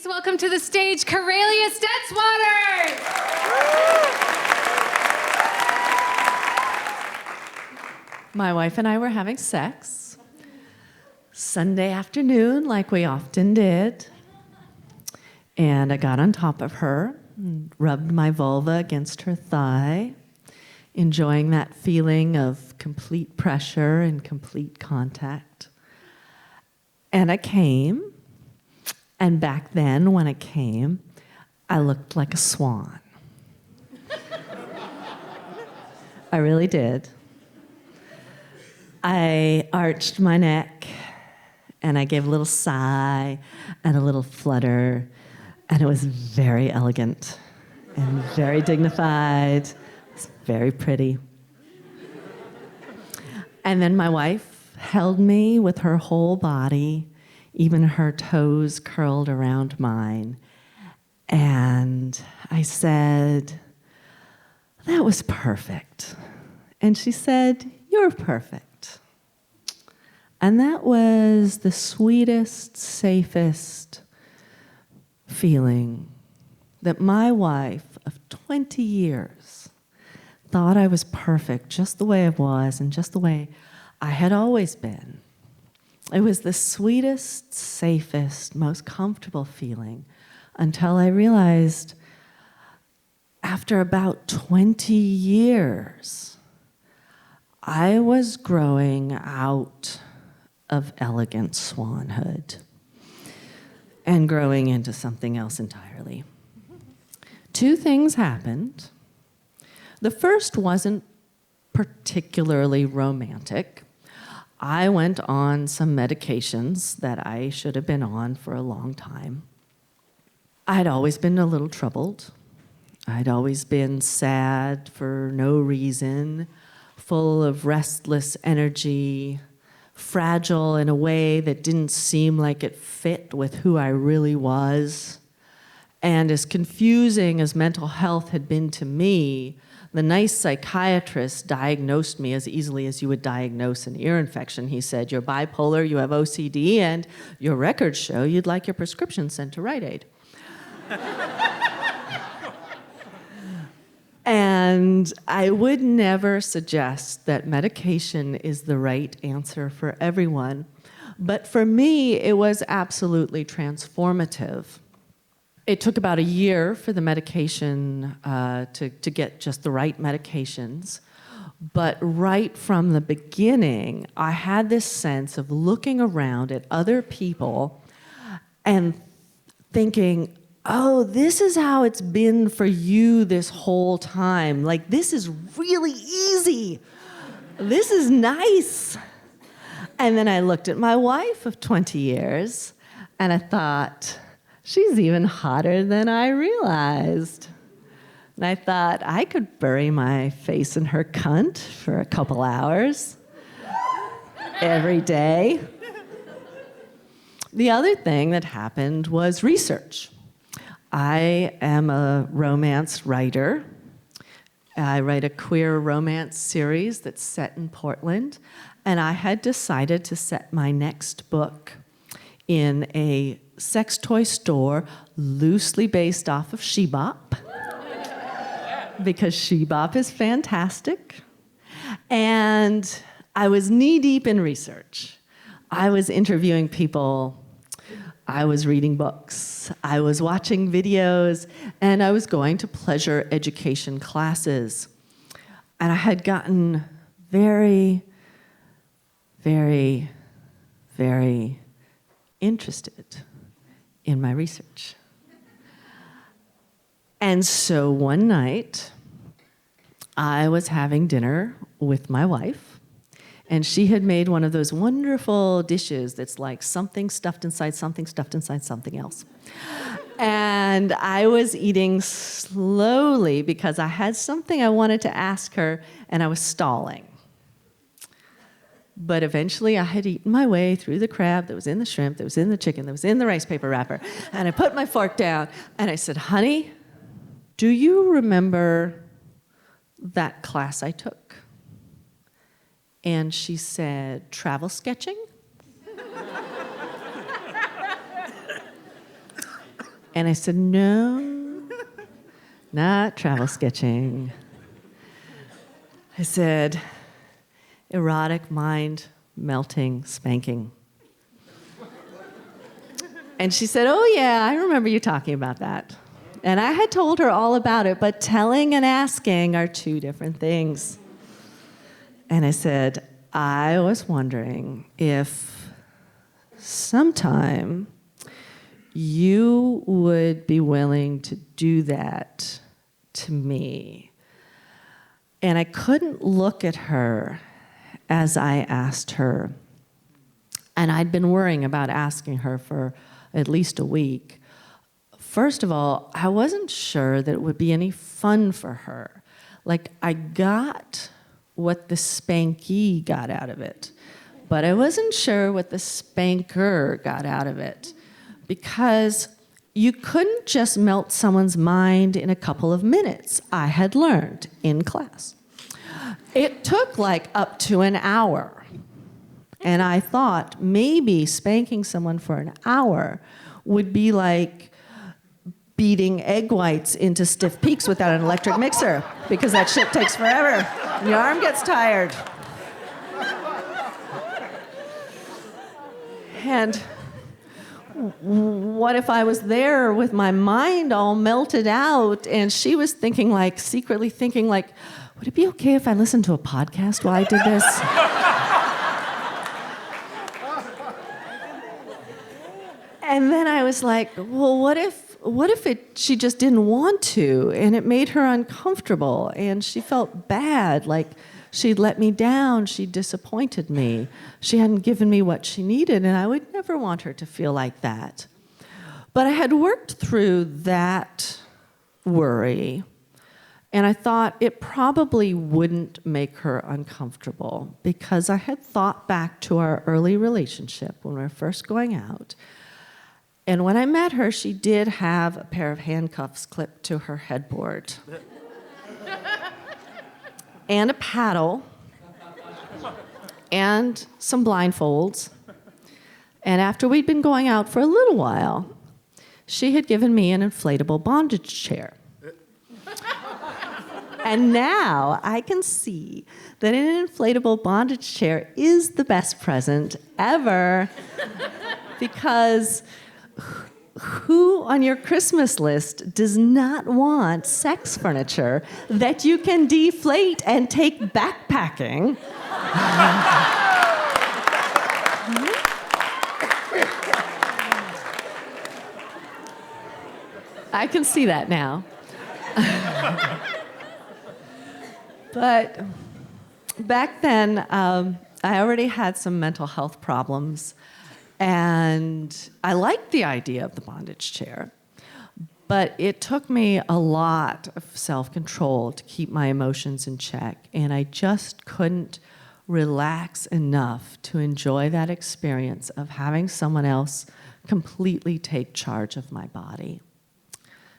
welcome to the stage, Karalia Stetz-Waters! My wife and I were having sex Sunday afternoon, like we often did. And I got on top of her and rubbed my vulva against her thigh, enjoying that feeling of complete pressure and complete contact. And I came, and back then when I came, I looked like a swan. I really did. I arched my neck, and I gave a little sigh and a little flutter, and it was very elegant and very dignified. It was very pretty. And then my wife held me with her whole body, even her toes curled around mine. And I said, "That was perfect." And she said, "You're perfect." And that was the sweetest, safest feeling that my wife of 20 years thought I was perfect just the way I was and just the way I had always been. It was the sweetest, safest, most comfortable feeling until I realized after about 20 years, I was growing out of elegant swanhood and growing into something else entirely. Two things happened. The first wasn't particularly romantic. I went on some medications that I should have been on for a long time. I'd always been a little troubled. I'd always been sad for no reason, full of restless energy, fragile in a way that didn't seem like it fit with who I really was. And as confusing as mental health had been to me, the nice psychiatrist diagnosed me as easily as you would diagnose an ear infection. He said, "You're bipolar, you have OCD, and your records show you'd like your prescription sent to Rite Aid." And I would never suggest that medication is the right answer for everyone. But for me, it was absolutely transformative. It took about a year for the medication to get just the right medications. But right from the beginning, I had this sense of looking around at other people and thinking, "Oh, this is how it's been for you this whole time. Like, this is really easy. This is nice." And then I looked at my wife of 20 years, and I thought, she's even hotter than I realized. And I thought, I could bury my face in her cunt for a couple hours every day. The other thing that happened was research. I am a romance writer. I write a queer romance series that's set in Portland, and I had decided to set my next book in a sex toy store loosely based off of She-Bop, because She-Bop is fantastic. And I was knee-deep in research. I was interviewing people, I was reading books, I was watching videos, and I was going to pleasure education classes. And I had gotten very, very, very interested in my research. And so one night, I was having dinner with my wife, and she had made one of those wonderful dishes that's like something stuffed inside something else. And I was eating slowly because I had something I wanted to ask her, and I was stalling. But eventually I had eaten my way through the crab that was in the shrimp, that was in the chicken, that was in the rice paper wrapper, and I put my fork down, and I said, "Honey, do you remember that class I took?" And she said, "Travel sketching?" And I said, no, not travel sketching. I said, erotic mind melting spanking. And she said, oh yeah, I remember you talking about that. And I had told her all about it, but telling and asking are two different things. And I said, I was wondering if sometime you would be willing to do that to me. And I couldn't look at her as I asked her. And I'd been worrying about asking her for at least a week. First of all, I wasn't sure that it would be any fun for her. Like, I got what the spankee got out of it, but I wasn't sure what the spanker got out of it, because you couldn't just melt someone's mind in a couple of minutes. I had learned in class. It took like up to an hour. And I thought maybe spanking someone for an hour would be like beating egg whites into stiff peaks without an electric mixer, because that shit takes forever. Your arm gets tired. And what if I was there with my mind all melted out and she was thinking, like, secretly thinking, like, would it be okay if I listened to a podcast while I did this? And then I was like, well, what if she just didn't want to, and it made her uncomfortable, and she felt bad, like she'd let me down, she disappointed me, she hadn't given me what she needed, and I would never want her to feel like that. But I had worked through that worry, and I thought it probably wouldn't make her uncomfortable, because I had thought back to our early relationship when we were first going out. And when I met her, she did have a pair of handcuffs clipped to her headboard. And a paddle. And some blindfolds. And after we'd been going out for a little while, she had given me an inflatable bondage chair. And now I can see that an inflatable bondage chair is the best present ever, because who on your Christmas list does not want sex furniture that you can deflate and take backpacking? I can see that now. But back then, I already had some mental health problems. And I liked the idea of the bondage chair, but it took me a lot of self-control to keep my emotions in check, and I just couldn't relax enough to enjoy that experience of having someone else completely take charge of my body.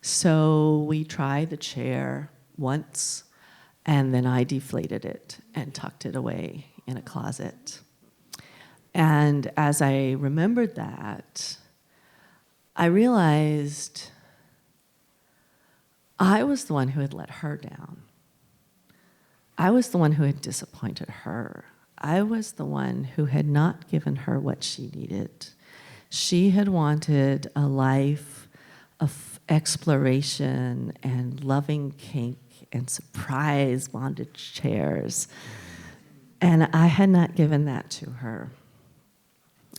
So we tried the chair once, and then I deflated it and tucked it away in a closet. And as I remembered that, I realized I was the one who had let her down. I was the one who had disappointed her. I was the one who had not given her what she needed. She had wanted a life of exploration and loving kink and surprise bondage chairs. And I had not given that to her.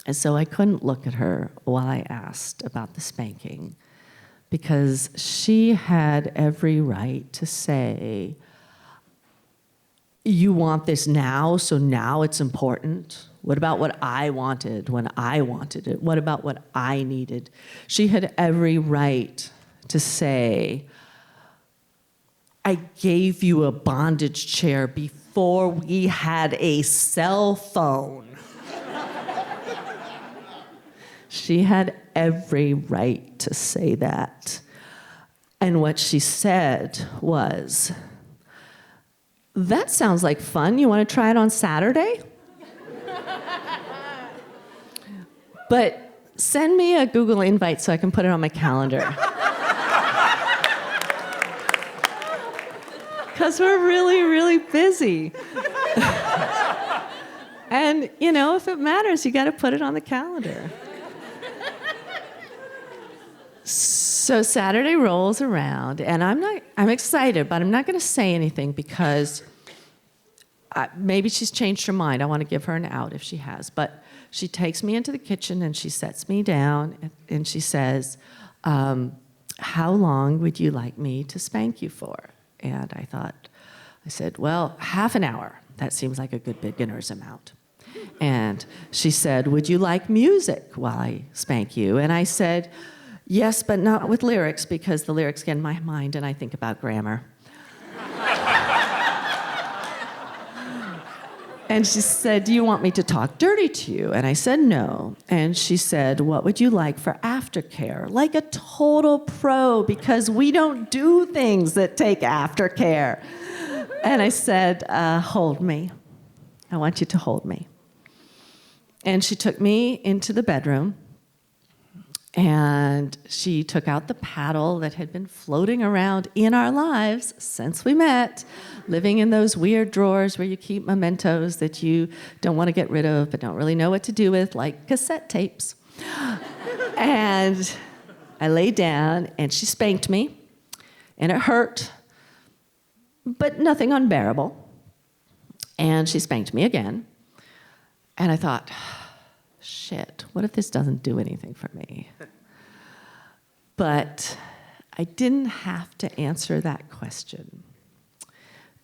And so I couldn't look at her while I asked about the spanking, because she had every right to say, you want this now, so now it's important? What about what I wanted when I wanted it? What about what I needed? She had every right to say, I gave you a bondage chair before we had a cell phone. She had every right to say that. And what she said was, that sounds like fun. You want to try it on Saturday? But Send me a Google invite so I can put it on my calendar. Because we're really, really busy. And, if it matters, you got to put it on the calendar. So Saturday rolls around, and I'm excited, but I'm not going to say anything because maybe she's changed her mind. I want to give her an out if she has. But she takes me into the kitchen, and she sets me down, and she says, how long would you like me to spank you for? And I said, well, half an hour. That seems like a good beginner's amount. And she said, would you like music while I spank you? And I said, yes, but not with lyrics, because the lyrics get in my mind and I think about grammar. And she said, do you want me to talk dirty to you? And I said, no. And she said, what would you like for aftercare? Like a total pro, because we don't do things that take aftercare. And I said, hold me. I want you to hold me. And she took me into the bedroom, and she took out the paddle that had been floating around in our lives since we met, living in those weird drawers where you keep mementos that you don't want to get rid of but don't really know what to do with, like cassette tapes. And I laid down, and she spanked me, and it hurt, but nothing unbearable. And she spanked me again, and I thought, shit, what if this doesn't do anything for me? But I didn't have to answer that question,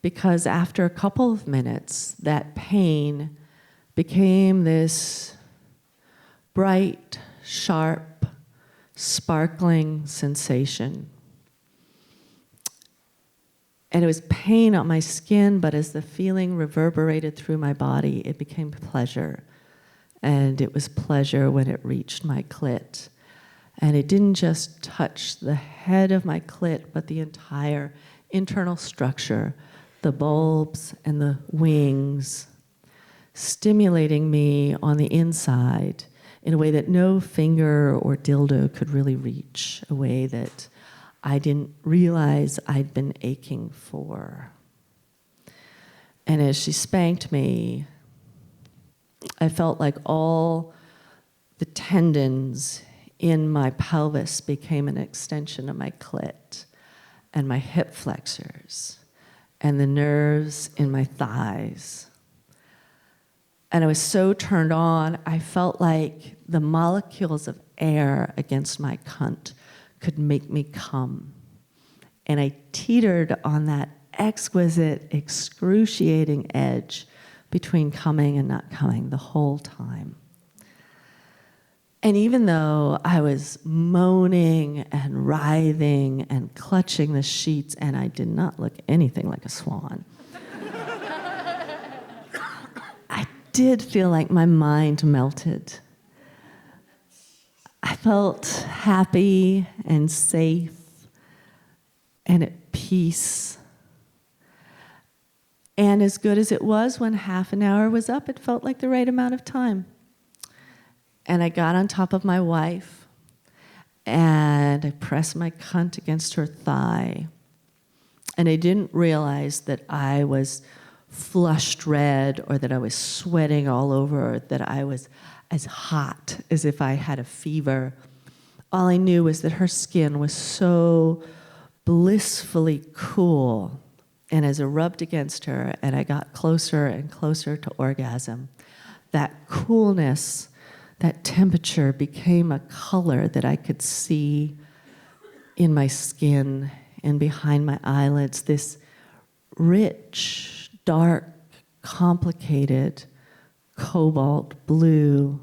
because after a couple of minutes, that pain became this bright, sharp, sparkling sensation. And it was pain on my skin, but as the feeling reverberated through my body, it became pleasure. And it was pleasure when it reached my clit. And it didn't just touch the head of my clit, but the entire internal structure, the bulbs and the wings, stimulating me on the inside in a way that no finger or dildo could really reach, a way that I didn't realize I'd been aching for. And as she spanked me, I felt like all the tendons in my pelvis became an extension of my clit, and my hip flexors, and the nerves in my thighs. And I was so turned on, I felt like the molecules of air against my cunt could make me come. And I teetered on that exquisite, excruciating edge between coming and not coming the whole time. And even though I was moaning and writhing and clutching the sheets, and I did not look anything like a swan, I did feel like my mind melted. I felt happy and safe and at peace. And as good as it was, when half an hour was up, it felt like the right amount of time. And I got on top of my wife, and I pressed my cunt against her thigh. And I didn't realize that I was flushed red, or that I was sweating all over, or that I was as hot as if I had a fever. All I knew was that her skin was so blissfully cool. And as I rubbed against her and I got closer and closer to orgasm, that coolness, that temperature became a color that I could see in my skin and behind my eyelids, this rich, dark, complicated cobalt blue.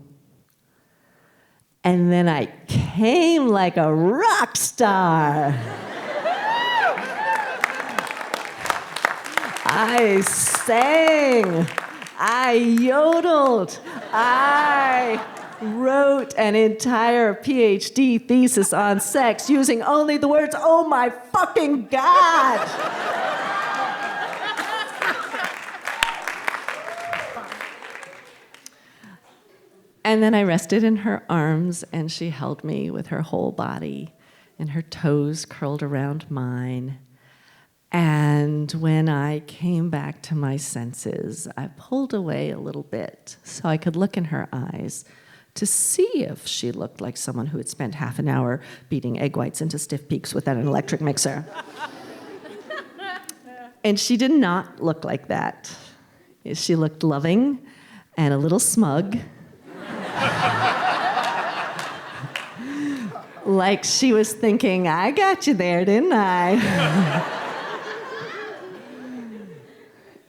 And then I came like a rock star. I sang, I yodeled, I wrote an entire PhD thesis on sex using only the words, "Oh my fucking God." And then I rested in her arms, and she held me with her whole body, and her toes curled around mine. And when I came back to my senses, I pulled away a little bit so I could look in her eyes to see if she looked like someone who had spent half an hour beating egg whites into stiff peaks without an electric mixer. And she did not look like that. She looked loving and a little smug. Like she was thinking, I got you there, didn't I?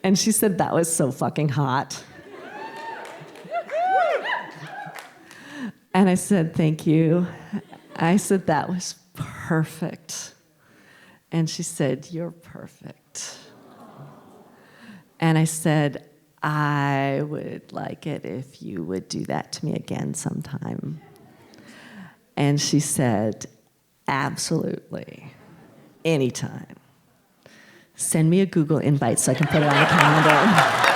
And she said, that was so fucking hot. And I said, thank you. I said, that was perfect. And she said, you're perfect. And I said, I would like it if you would do that to me again sometime. And she said, absolutely, anytime. Send me a Google invite so I can put it on the calendar.